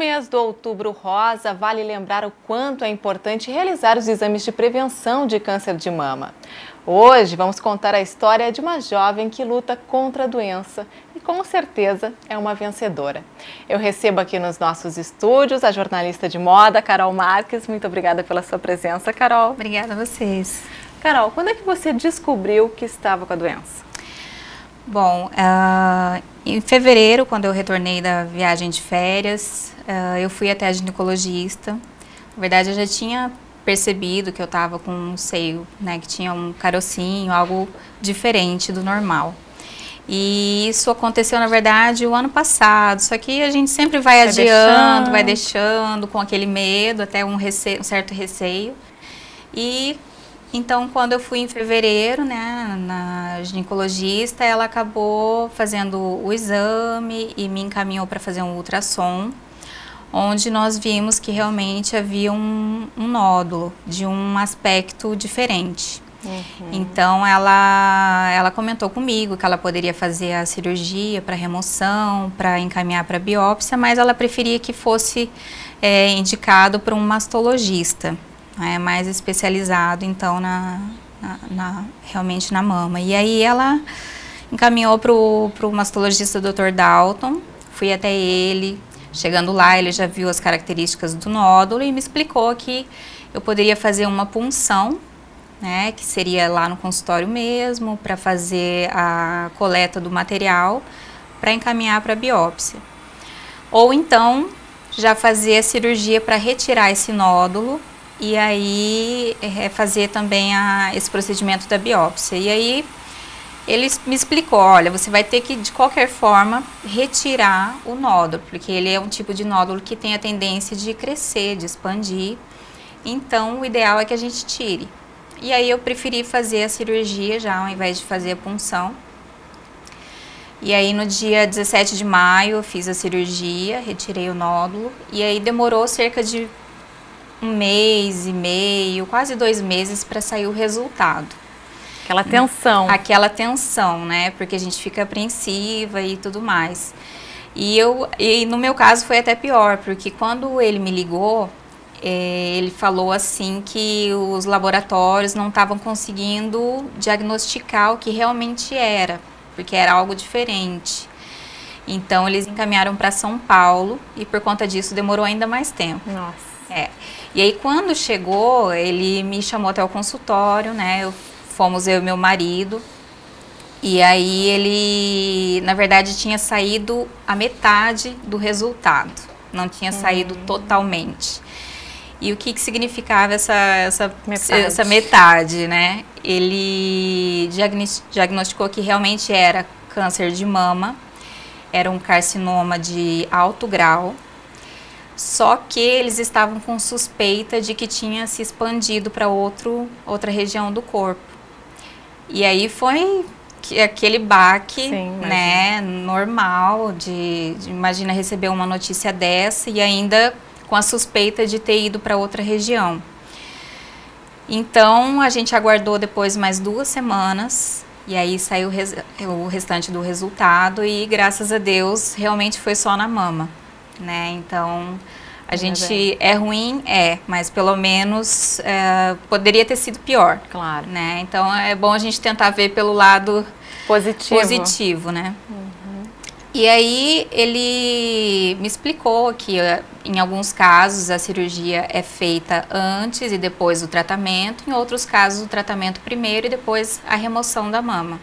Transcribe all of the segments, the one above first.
mês do Outubro Rosa, vale lembrar o quanto é importante realizar os exames de prevenção de câncer de mama. Hoje vamos contar a história de uma jovem que luta contra a doença e com certeza é uma vencedora. Eu recebo aqui nos nossos estúdios a jornalista de moda, Carol Marques. Muito obrigada pela sua presença, Carol. Obrigada a vocês. Carol, quando é que você descobriu que estava com a doença? Bom, em fevereiro, quando eu retornei da viagem de férias, eu fui até a ginecologista. Na verdade, eu já tinha percebido que eu estava com um seio, né, que tinha um carocinho, algo diferente do normal. E isso aconteceu, na verdade, o ano passado, só que a gente sempre vai adiando, vai deixando com aquele medo, até um certo receio. E então, quando eu fui em fevereiro, né, na ginecologista, ela acabou fazendo o exame e me encaminhou para fazer um ultrassom, onde nós vimos que realmente havia um nódulo de um aspecto diferente. Então, ela comentou comigo que ela poderia fazer a cirurgia para remoção, para encaminhar para biópsia, mas ela preferia que fosse indicado para um mastologista. Mais especializado, então, realmente na mama. E aí ela encaminhou para o mastologista Dr. Dalton, fui até ele, chegando lá ele já viu as características do nódulo e me explicou que eu poderia fazer uma punção, né, que seria lá no consultório mesmo, para fazer a coleta do material, para encaminhar para a biópsia. Ou então, já fazer a cirurgia para retirar esse nódulo, e aí fazer também esse procedimento da biópsia. E aí ele me explicou, olha, você vai ter que de qualquer forma retirar o nódulo, porque ele é um tipo de nódulo que tem a tendência de crescer, de expandir. Então o ideal é que a gente tire. E aí eu preferi fazer a cirurgia já ao invés de fazer a punção. E aí no dia 17 de maio eu fiz a cirurgia, retirei o nódulo e aí demorou cerca de 1 mês e meio, quase 2 meses para sair o resultado. Aquela tensão. Aquela tensão, né? Porque a gente fica apreensiva e tudo mais. E no meu caso foi até pior, porque quando ele me ligou, ele falou assim que os laboratórios não estavam conseguindo diagnosticar o que realmente era, porque era algo diferente. Então eles encaminharam para São Paulo e por conta disso demorou ainda mais tempo. Nossa. E aí quando chegou, ele me chamou até o consultório, né? Fomos eu e meu marido. E aí ele, na verdade, tinha saído a metade do resultado. Não tinha saído totalmente. E o que significava essa metade, né? Ele diagnosticou que realmente era câncer de mama. Era um carcinoma de alto grau. Só que eles estavam com suspeita de que tinha se expandido para outra região do corpo. E aí foi aquele baque, né, normal, imagina receber uma notícia dessa e ainda com a suspeita de ter ido para outra região. Então a gente aguardou depois mais 2 semanas e aí saiu o restante do resultado e graças a Deus realmente foi só na mama. Né? Então, a gente é ruim, mas pelo menos poderia ter sido pior. Claro. Né? Então, é bom a gente tentar ver pelo lado positivo, né? E aí, ele me explicou que em alguns casos a cirurgia é feita antes e depois do tratamento, em outros casos o tratamento primeiro e depois a remoção da mama.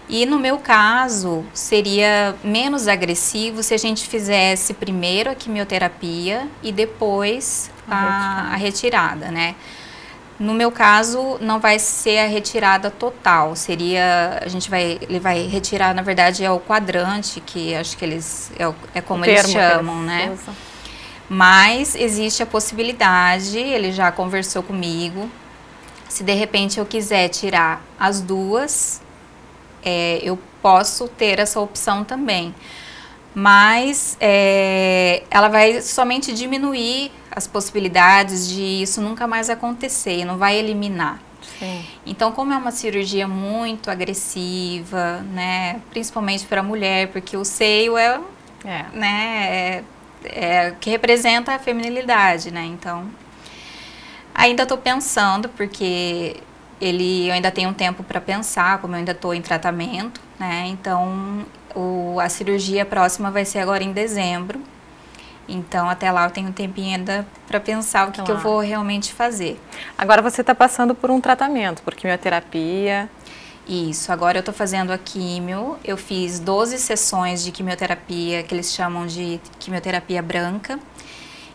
E no meu caso, seria menos agressivo se a gente fizesse primeiro a quimioterapia e depois a retirada, né? No meu caso, não vai ser a retirada total, ele vai retirar, na verdade, é o quadrante, que acho que é como eles chamam, né? Mas existe a possibilidade, ele já conversou comigo, se de repente eu quiser tirar as duas, eu posso ter essa opção também, mas ela vai somente diminuir as possibilidades de isso nunca mais acontecer, não vai eliminar. Sim. Então, como é uma cirurgia muito agressiva, né, principalmente para a mulher, porque o seio que representa a feminilidade, né? Então, ainda estou pensando, porque eu ainda tenho um tempo para pensar, como eu ainda estou em tratamento, né? Então, a cirurgia próxima vai ser agora em dezembro. Então, até lá eu tenho um tempinho ainda para pensar o que eu vou realmente fazer. Agora você está passando por um tratamento, por quimioterapia. Isso, agora eu estou fazendo a químio. Eu fiz 12 sessões de quimioterapia, que eles chamam de quimioterapia branca.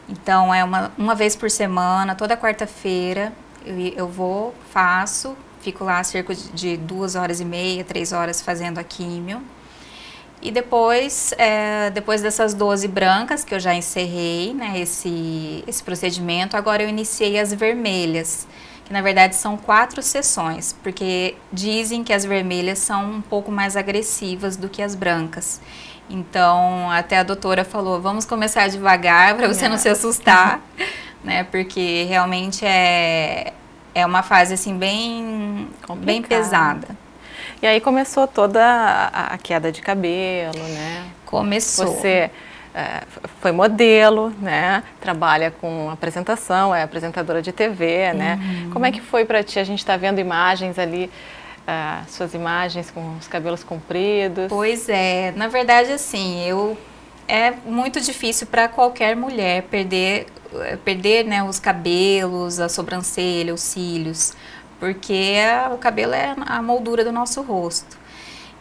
Então, é uma vez por semana, toda quarta-feira eu vou, faço, fico lá cerca de 2h30, 3 horas fazendo a químio. E depois dessas 12 brancas, que eu já encerrei, né, esse procedimento, agora eu iniciei as vermelhas, que na verdade são 4 sessões, porque dizem que as vermelhas são um pouco mais agressivas do que as brancas. Então, até a doutora falou, vamos começar devagar para você não se assustar, né, porque realmente é uma fase assim bem pesada. E aí começou toda a queda de cabelo, né? Começou. Você foi modelo, né? Trabalha com apresentação, é apresentadora de TV, né? Como é que foi para ti? A gente está vendo imagens ali, suas imagens com os cabelos compridos. Pois é, na verdade assim, é muito difícil para qualquer mulher perder né, os cabelos, a sobrancelha, os cílios, porque o cabelo é a moldura do nosso rosto.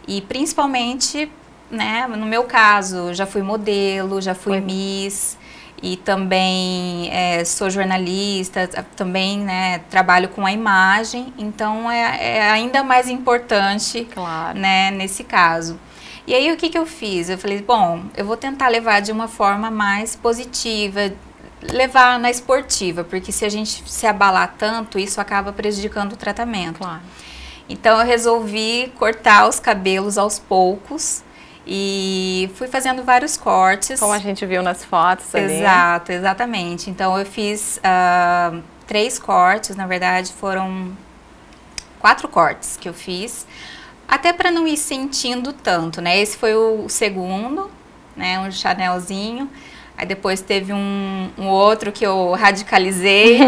E principalmente, né, no meu caso, já fui modelo, já fui Miss, e também sou jornalista, também, né, trabalho com a imagem, então é ainda mais importante, né, nesse caso. E aí o que eu fiz? Eu falei, bom, eu vou tentar levar de uma forma mais positiva, levar na esportiva, porque se a gente se abalar tanto, isso acaba prejudicando o tratamento. Claro. Então eu resolvi cortar os cabelos aos poucos e fui fazendo vários cortes. Como a gente viu nas fotos ali. Exato, exatamente. Então eu fiz 3 cortes, na verdade foram 4 cortes que eu fiz, até para não ir sentindo tanto, né? Esse foi o segundo, né? Um chanelzinho. Aí depois teve um outro que eu radicalizei,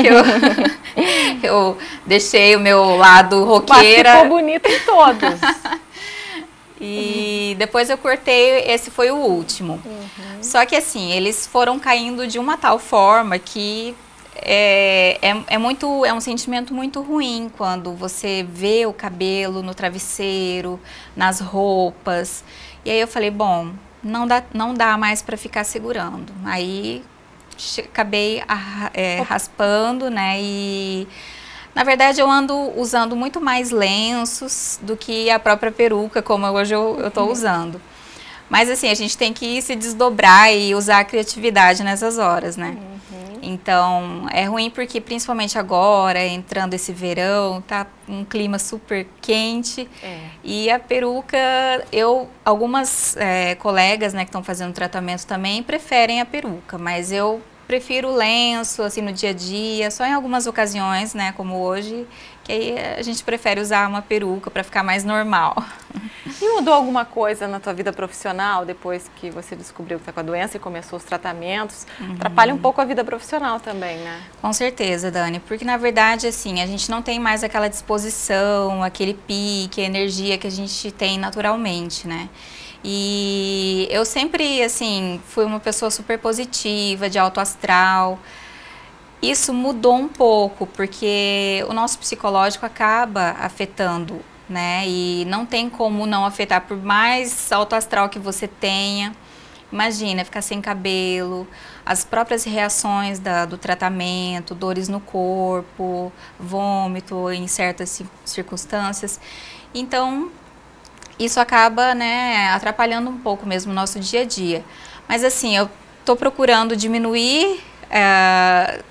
que eu deixei o meu lado roqueira. Mas ficou bonito em todos. E depois eu cortei, esse foi o último. Só que assim, eles foram caindo de uma tal forma que é um sentimento muito ruim quando você vê o cabelo no travesseiro, nas roupas. E aí eu falei, bom, não dá mais para ficar segurando. Aí acabei raspando, né? E na verdade eu ando usando muito mais lenços do que a própria peruca, como hoje eu tô usando. Mas assim, a gente tem que se desdobrar e usar a criatividade nessas horas, né? Então, é ruim porque principalmente agora, entrando esse verão, tá um clima super quente. E a peruca, algumas colegas, né, que estão fazendo tratamento também, preferem a peruca, mas eu prefiro o lenço, assim, no dia a dia, só em algumas ocasiões, né, como hoje, que aí a gente prefere usar uma peruca para ficar mais normal. E mudou alguma coisa na tua vida profissional depois que você descobriu que está com a doença e começou os tratamentos? Atrapalha um pouco a vida profissional também, né? Com certeza, Dani, porque na verdade, assim, a gente não tem mais aquela disposição, aquele pique, a energia que a gente tem naturalmente, né? E eu sempre, assim, fui uma pessoa super positiva, de alto astral. Isso mudou um pouco, porque o nosso psicológico acaba afetando, né? E não tem como não afetar, por mais alto astral que você tenha. Imagina, ficar sem cabelo, as próprias reações do tratamento, dores no corpo, vômito em certas circunstâncias. Então, isso acaba, né, atrapalhando um pouco mesmo o nosso dia a dia. Mas assim, eu tô procurando diminuir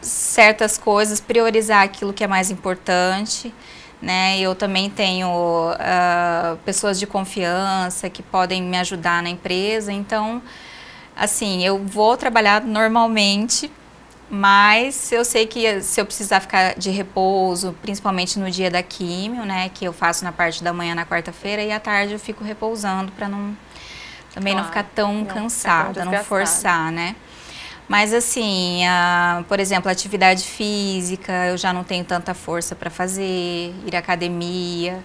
certas coisas, priorizar aquilo que é mais importante, né? Eu também tenho pessoas de confiança que podem me ajudar na empresa, então, assim, eu vou trabalhar normalmente, mas eu sei que se eu precisar ficar de repouso, principalmente no dia da químio, né, que eu faço na parte da manhã na quarta-feira, e à tarde eu fico repousando para também não ficar tão cansada, não forçar, né? Mas assim, por exemplo, atividade física, eu já não tenho tanta força para fazer, ir à academia.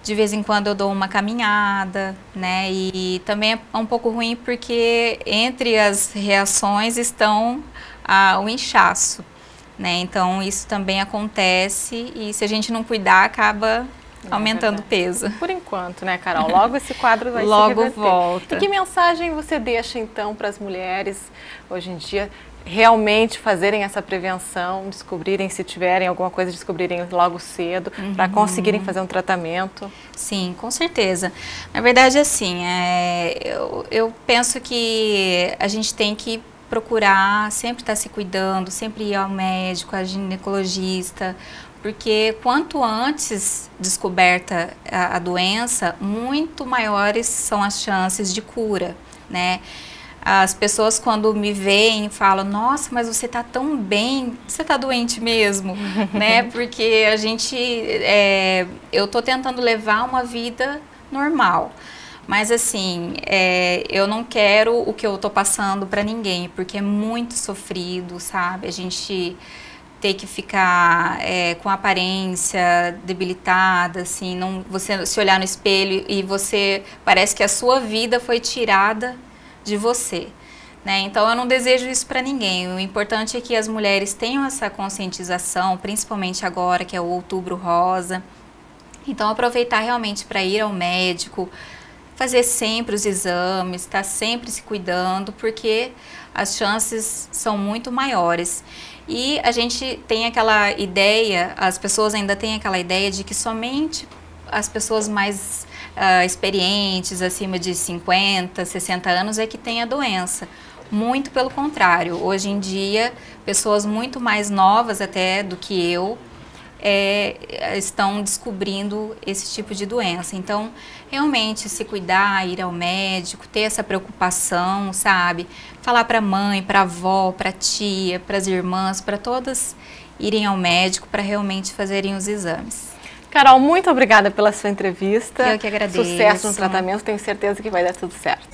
De vez em quando eu dou uma caminhada, né? E também é um pouco ruim porque entre as reações estão o inchaço, né? Então isso também acontece e se a gente não cuidar acaba aumentando o peso. Por enquanto, né, Carol? Logo esse quadro vai Logo se reverter. volta. E que mensagem você deixa, então, para as mulheres, hoje em dia, realmente fazerem essa prevenção, descobrirem, se tiverem alguma coisa, descobrirem logo cedo, para conseguirem fazer um tratamento? Sim, com certeza. Na verdade, assim, eu penso que a gente tem que procurar sempre estar se cuidando, sempre ir ao médico, a ginecologista, porque quanto antes descoberta a doença, muito maiores são as chances de cura, né? As pessoas quando me veem falam, nossa, mas você tá tão bem, você tá doente mesmo, né? Porque eu tô tentando levar uma vida normal. Mas assim, eu não quero o que eu tô passando para ninguém, porque é muito sofrido, sabe? A gente ter que ficar com a aparência debilitada, assim, você se olhar no espelho e você parece que a sua vida foi tirada de você, né? Então eu não desejo isso para ninguém. O importante é que as mulheres tenham essa conscientização, principalmente agora que é o Outubro Rosa. Então aproveitar realmente para ir ao médico, fazer sempre os exames, estar sempre se cuidando, porque as chances são muito maiores. E a gente tem aquela ideia, as pessoas ainda têm aquela ideia de que somente as pessoas mais experientes, acima de 50, 60 anos, é que têm a doença. Muito pelo contrário, hoje em dia, pessoas muito mais novas até do que eu, estão descobrindo esse tipo de doença. Então, realmente se cuidar, ir ao médico, ter essa preocupação, sabe? Falar para a mãe, para a avó, para a tia, para as irmãs, para todas irem ao médico para realmente fazerem os exames. Carol, muito obrigada pela sua entrevista. Eu que agradeço. Sucesso no tratamento, tenho certeza que vai dar tudo certo.